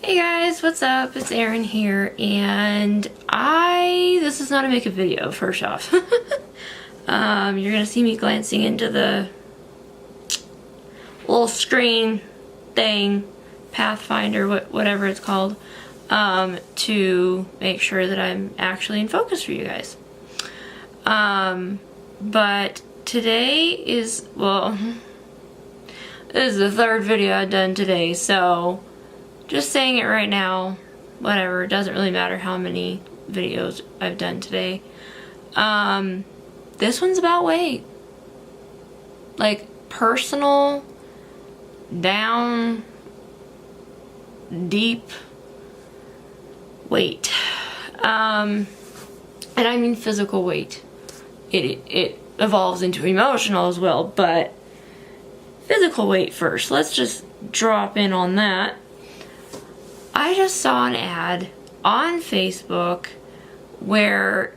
Hey guys, what's up? It's Erin here, and this is not a makeup video, first off. You're gonna see me glancing into the little screen thing, Pathfinder, whatever it's called, to make sure that I'm actually in focus for you guys. But today is, well, this is the third video I've done today, so just saying it right now, whatever, it doesn't really matter how many videos I've done today. This one's about weight. Like, personal, down, deep weight. And I mean physical weight. It evolves into emotional as well, but physical weight first. Let's just drop in on that. I just saw an ad on Facebook where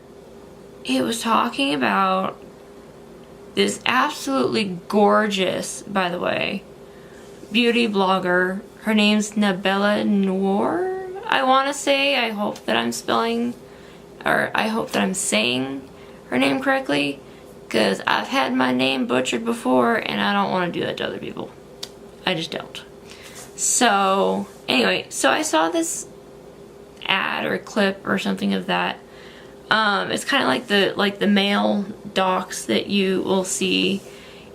it was talking about this absolutely gorgeous, by the way, beauty blogger. Her name's Nabella Noor, I want to say. I hope that I'm spelling, or I hope that I'm saying her name correctly, because I've had my name butchered before and I don't want to do that to other people. I just don't. So anyway, so I saw this ad or clip or something of that. It's kind of like the male docs that you will see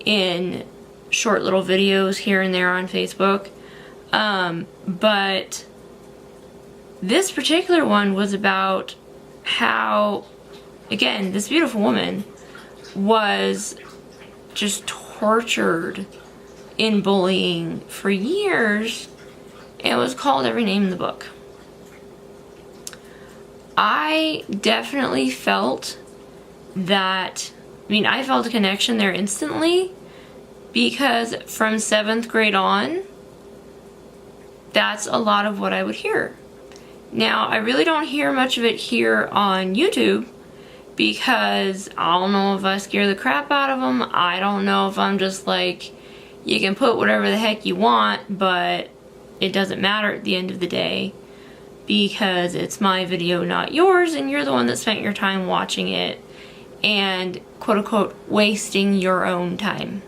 in short little videos here and there on Facebook. But this particular one was about how, again, this beautiful woman was just tortured in bullying for years, and it was called every name in the book. I definitely felt that, I felt a connection there instantly, because from 7th grade on, that's a lot of what I would hear. Now, I really don't hear much of it here on YouTube, because I don't know if I scare the crap out of them. I don't know if I'm just like, you can put whatever the heck you want, but it doesn't matter at the end of the day, because it's my video, not yours, and you're the one that spent your time watching it and quote unquote wasting your own time.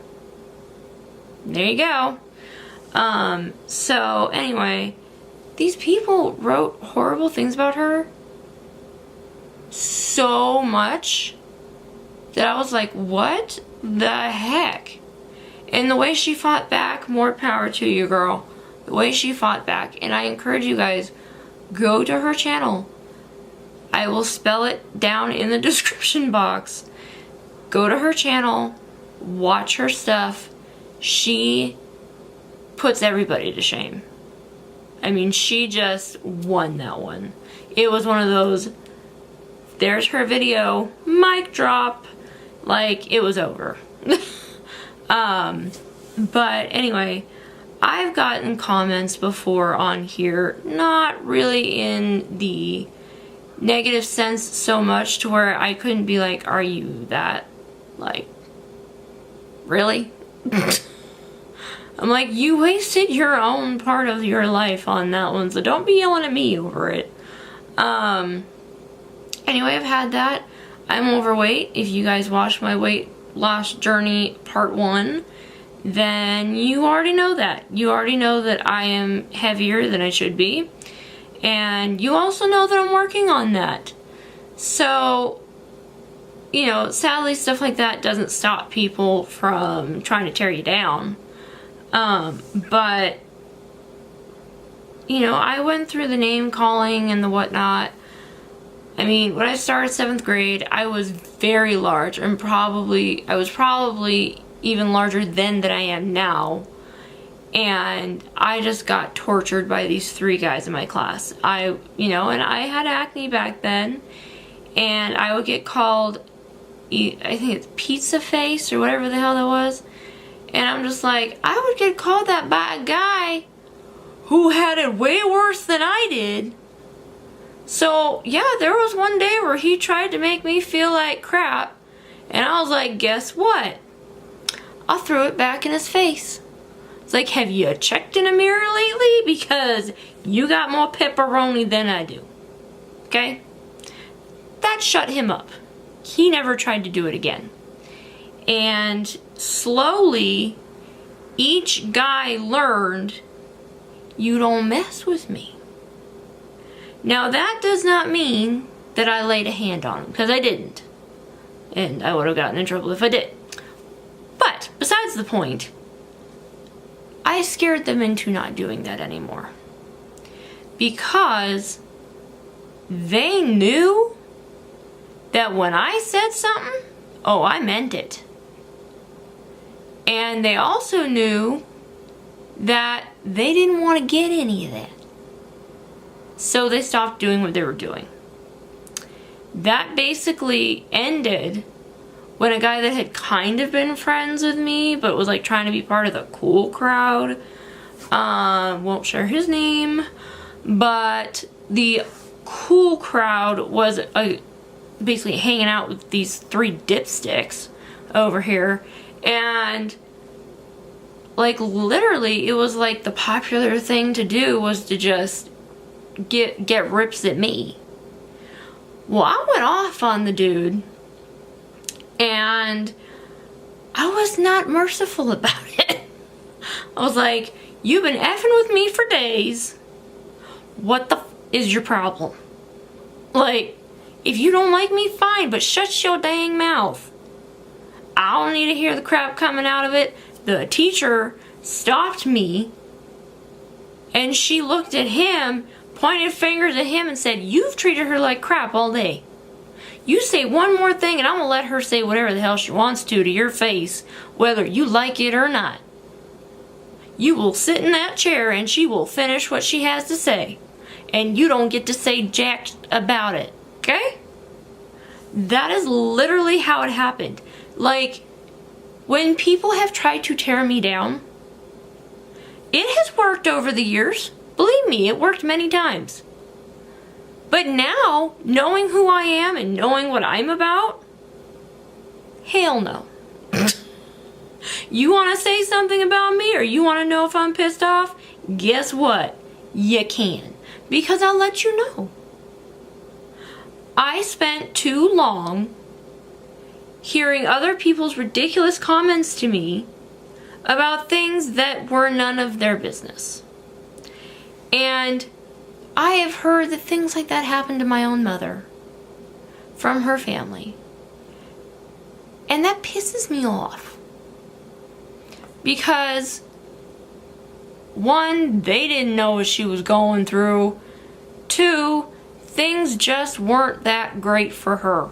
There you go. So anyway, these people wrote horrible things about her so much that I was like, what the heck? And the way she fought back, more power to you, girl. The way she fought back. And I encourage you guys, go to her channel. I will spell it down in the description box. Go to her channel, watch her stuff. She puts everybody to shame. She just won that one. It was one of those, there's her video, mic drop, like it was over. But anyway, I've gotten comments before on here, not really in the negative sense so much to where I couldn't be like, are you that, like, really? I'm like, you wasted your own part of your life on that one, so don't be yelling at me over it. Anyway, I've had that. I'm overweight. If you guys watched my weight loss journey part 1, then you already know that. You already know that I am heavier than I should be. And you also know that I'm working on that. So, sadly, stuff like that doesn't stop people from trying to tear you down. But, I went through the name calling and the whatnot. When I started 7th grade, I was very large, and I was probably even larger then than I am now. And I just got tortured by these 3 guys in my class. And I had acne back then, and I would get called, I think it's pizza face or whatever the hell that was. And I'm just like, I would get called that by a guy who had it way worse than I did. So, yeah, there was one day where he tried to make me feel like crap, and I was like, guess what? I threw it back in his face. It's like, have you checked in a mirror lately? Because you got more pepperoni than I do. Okay? That shut him up. He never tried to do it again. And slowly, each guy learned, you don't mess with me. Now that does not mean that I laid a hand on him, because I didn't. And I would have gotten in trouble if I did. But, besides the point, I scared them into not doing that anymore. Because they knew that when I said something, oh, I meant it. And they also knew that they didn't want to get any of that. So they stopped doing what they were doing. That basically ended when a guy that had kind of been friends with me, but was like trying to be part of the cool crowd, won't share his name, but the cool crowd was basically hanging out with these 3 dipsticks over here, and like literally it was like the popular thing to do was to just get rips at me. Well, I went off on the dude, and I was not merciful about it. I was like, you've been effing with me for days. What the is your problem? Like, if you don't like me, fine, but shut your dang mouth. I don't need to hear the crap coming out of it. The teacher stopped me, and she looked at him, pointed fingers at him, and said, you've treated her like crap all day. You say one more thing and I'm gonna let her say whatever the hell she wants to your face, whether you like it or not. You will sit in that chair and she will finish what she has to say. And you don't get to say jack about it, okay? That is literally how it happened. Like, when people have tried to tear me down, it has worked over the years. Believe me, it worked many times. But now, knowing who I am and knowing what I'm about, hell no. You want to say something about me, or you want to know if I'm pissed off? Guess what? You can. Because I'll let you know. I spent too long hearing other people's ridiculous comments to me about things that were none of their business. And I have heard that things like that happened to my own mother from her family. And that pisses me off. Because, one, they didn't know what she was going through. 2, things just weren't that great for her.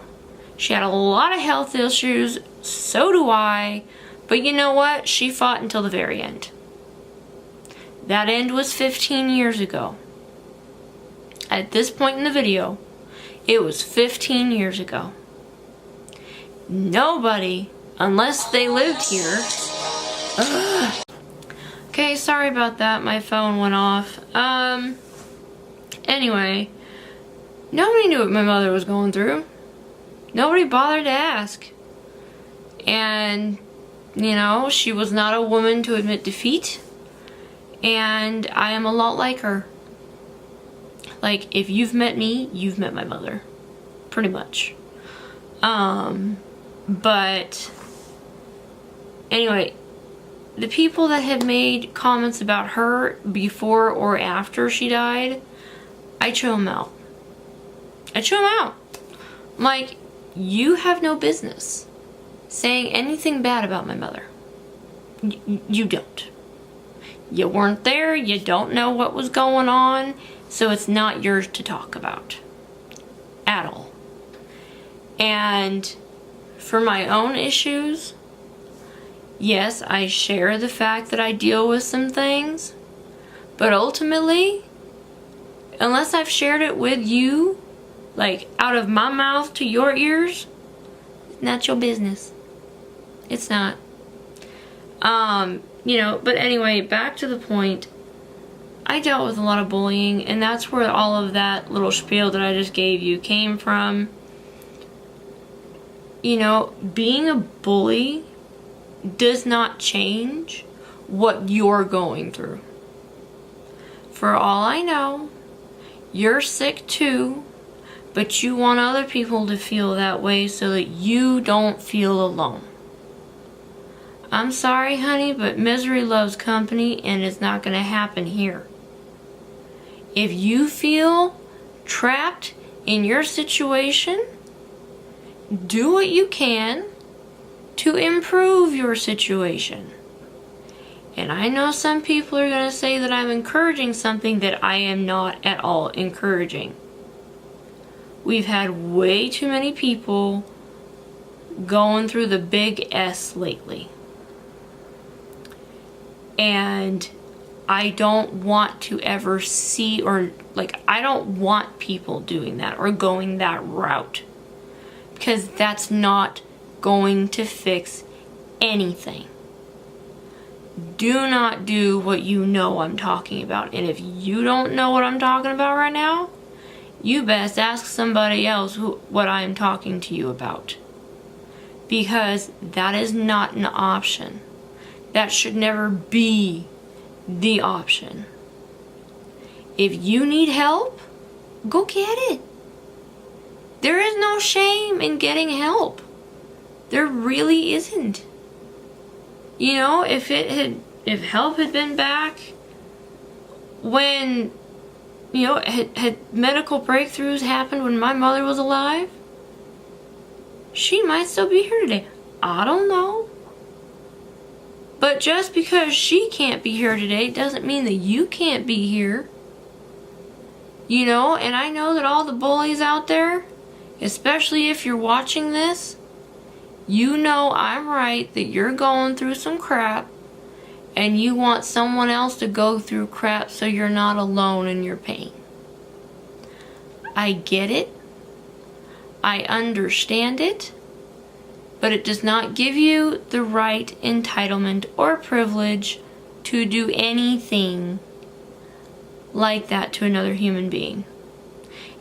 She had a lot of health issues, so do I, but you know what? She fought until the very end. That end was 15 years ago. At this point in the video, it was 15 years ago. Nobody, unless they lived here... Ugh. Okay, sorry about that, my phone went off. Anyway, nobody knew what my mother was going through. Nobody bothered to ask. And, you know, she was not a woman to admit defeat. And I am a lot like her. Like, if you've met me, you've met my mother. Pretty much. But, anyway, the people that had made comments about her before or after she died, I chew them out. I chew them out. Like, you have no business saying anything bad about my mother. You don't. You weren't there, you don't know what was going on, so it's not yours to talk about. At all. And for my own issues, yes, I share the fact that I deal with some things, but ultimately, unless I've shared it with you, like out of my mouth to your ears, it's not your business. It's not. You know, but anyway, back to the point. I dealt with a lot of bullying, and that's where all of that little spiel that I just gave you came from. You know, being a bully does not change what you're going through. For all I know, you're sick too, but you want other people to feel that way so that you don't feel alone. I'm sorry, honey, but misery loves company, and it's not going to happen here. If you feel trapped in your situation, do what you can to improve your situation. And I know some people are going to say that I'm encouraging something that I am not at all encouraging. We've had way too many people going through the big S lately. And I don't want to ever see, or I don't want people doing that or going that route. Because that's not going to fix anything. Do not do what you know I'm talking about. And if you don't know what I'm talking about right now, you best ask somebody else what I'm talking to you about. Because that is not an option. That should never be the option. If you need help, go get it. There is no shame in getting help. There really isn't. You know, if help had been back when, had medical breakthroughs happened when my mother was alive, she might still be here today. I don't know. But just because she can't be here today doesn't mean that you can't be here. And I know that all the bullies out there, especially if you're watching this, you know I'm right that you're going through some crap and you want someone else to go through crap so you're not alone in your pain. I get it. I understand it. But it does not give you the right, entitlement, or privilege to do anything like that to another human being.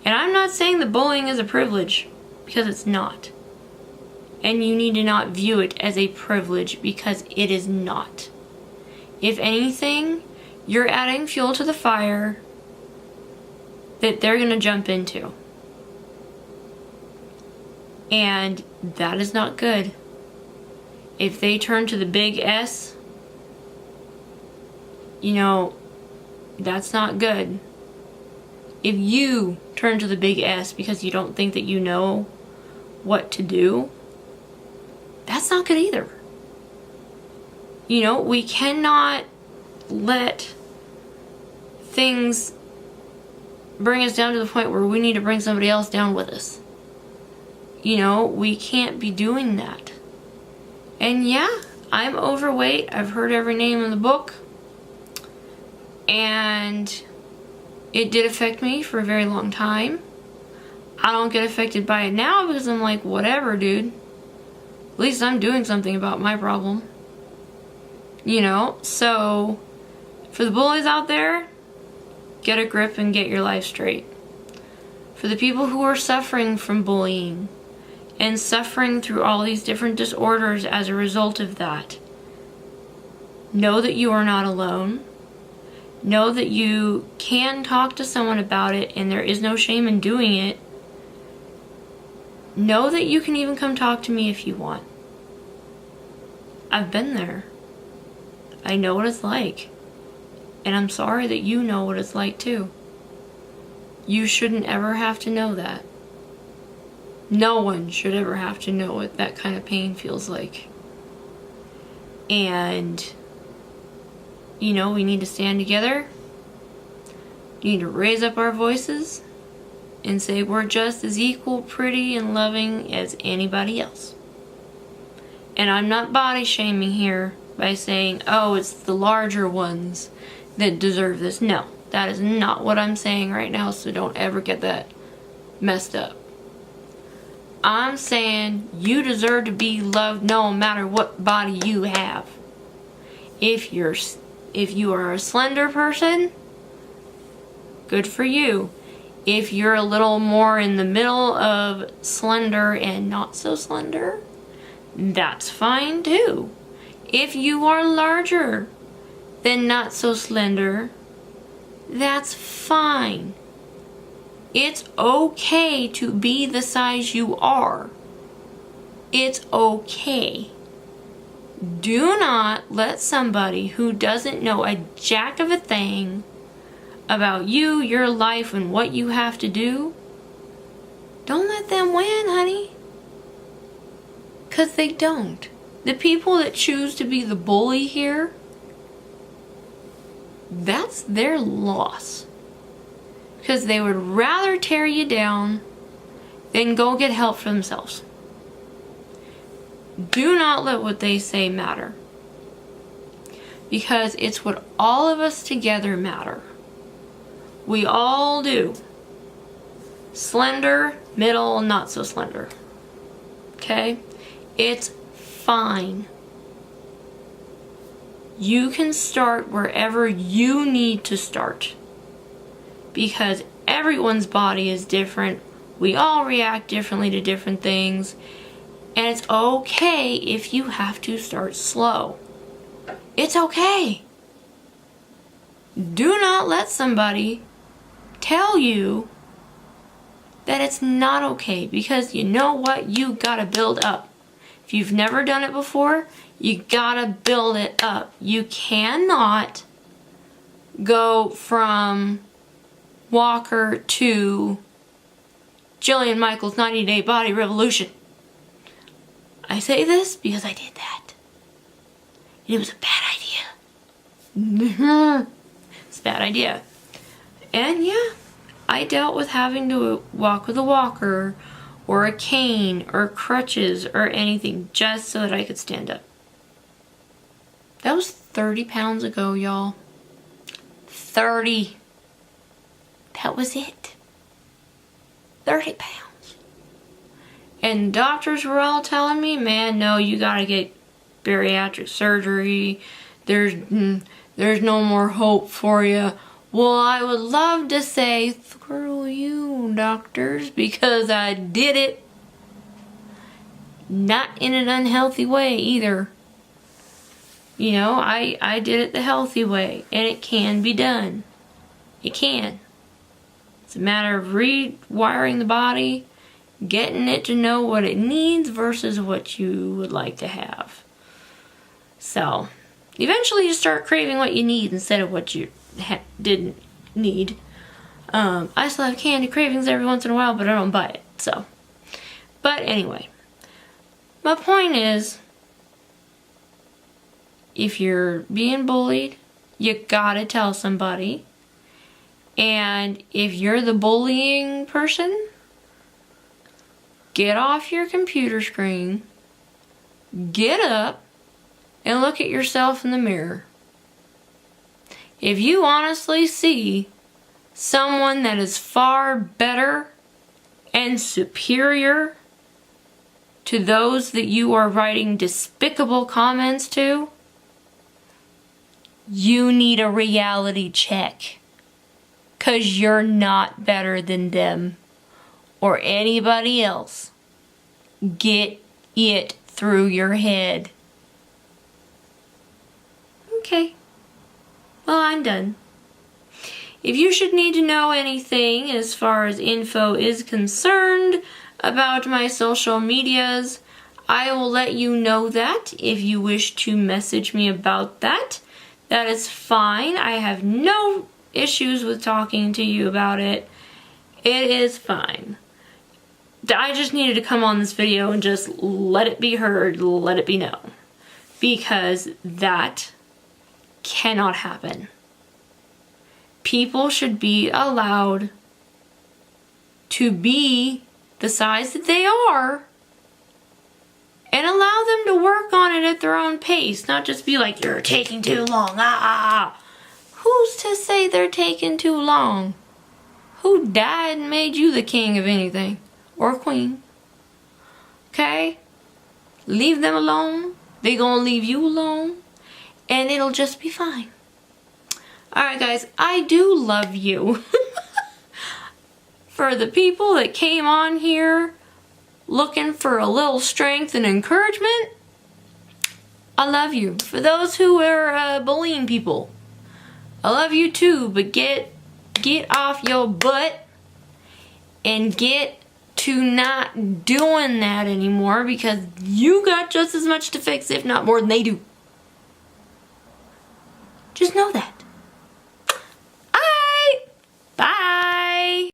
And I'm not saying that bullying is a privilege, because it's not. And you need to not view it as a privilege, because it is not. If anything, you're adding fuel to the fire that they're going to jump into. And that is not good. If they turn to the big S, that's not good. If you turn to the big S because you don't think that you know what to do, that's not good either. We cannot let things bring us down to the point where we need to bring somebody else down with us. We can't be doing that. And yeah, I'm overweight. I've heard every name in the book. And it did affect me for a very long time. I don't get affected by it now because I'm like, whatever, dude. At least I'm doing something about my problem. So for the bullies out there, get a grip and get your life straight. For the people who are suffering from bullying and suffering through all these different disorders as a result of that, know that you are not alone. Know that you can talk to someone about it and there is no shame in doing it. Know that you can even come talk to me if you want. I've been there. I know what it's like. And I'm sorry that you know what it's like too. You shouldn't ever have to know that. No one should ever have to know what that kind of pain feels like. And, we need to stand together. We need to raise up our voices and say we're just as equal, pretty, and loving as anybody else. And I'm not body shaming here by saying, oh, it's the larger ones that deserve this. No, that is not what I'm saying right now, so don't ever get that messed up. I'm saying you deserve to be loved no matter what body you have. If you are a slender person, good for you. If you're a little more in the middle of slender and not so slender, that's fine too. If you are larger, than not so slender, that's fine. It's okay to be the size you are. It's okay. Do not let somebody who doesn't know a jack of a thing about you, your life, and what you have to do, don't let them win, honey. 'Cause they don't. The people that choose to be the bully here, that's their loss. Because they would rather tear you down than go get help for themselves. Do not let what they say matter. Because it's what all of us together matter. We all do. Slender, middle, not so slender. Okay? It's fine. You can start wherever you need to start. Because everyone's body is different. We all react differently to different things. And it's okay if you have to start slow. It's okay. Do not let somebody tell you that it's not okay, because you know what? You gotta build up. If you've never done it before, you gotta build it up. You cannot go from Walker to Jillian Michaels' 90-Day Body Revolution. I say this because I did that. It was a bad idea. It's a bad idea. And yeah, I dealt with having to walk with a walker or a cane or crutches or anything just so that I could stand up. That was 30 pounds ago, y'all. 30. That was it. 30 pounds. And doctors were all telling me, man, no, you gotta get bariatric surgery. There's no more hope for you. Well, I would love to say, screw you, doctors, because I did it. Not in an unhealthy way either. You know, I did it the healthy way, and it can be done. It can. It's a matter of rewiring the body, getting it to know what it needs versus what you would like to have. So, eventually you start craving what you need instead of what you didn't need. I still have candy cravings every once in a while, but I don't buy it, so. But anyway, my point is, if you're being bullied, you gotta tell somebody. And if you're the bullying person, get off your computer screen, get up, and look at yourself in the mirror. If you honestly see someone that is far better and superior to those that you are writing despicable comments to, you need a reality check. 'Cause you're not better than them or anybody else. Get it through your head. Okay. Well, I'm done. If you should need to know anything as far as info is concerned about my social medias, I will let you know that. If you wish to message me about that, that is fine. I have no issues with talking to you about it. It is fine. I just needed to come on this video and just let it be heard, let it be known. Because that cannot happen. People should be allowed to be the size that they are and allow them to work on it at their own pace, not just be like, you're taking too long, Who's to say they're taking too long? Who died and made you the king of anything? Or queen? Okay? Leave them alone. They gonna leave you alone. And it'll just be fine. Alright guys, I do love you. For the people that came on here looking for a little strength and encouragement, I love you. For those who are bullying people, I love you too, but get off your butt and get to not doing that anymore, because you got just as much to fix, if not more than they do. Just know that.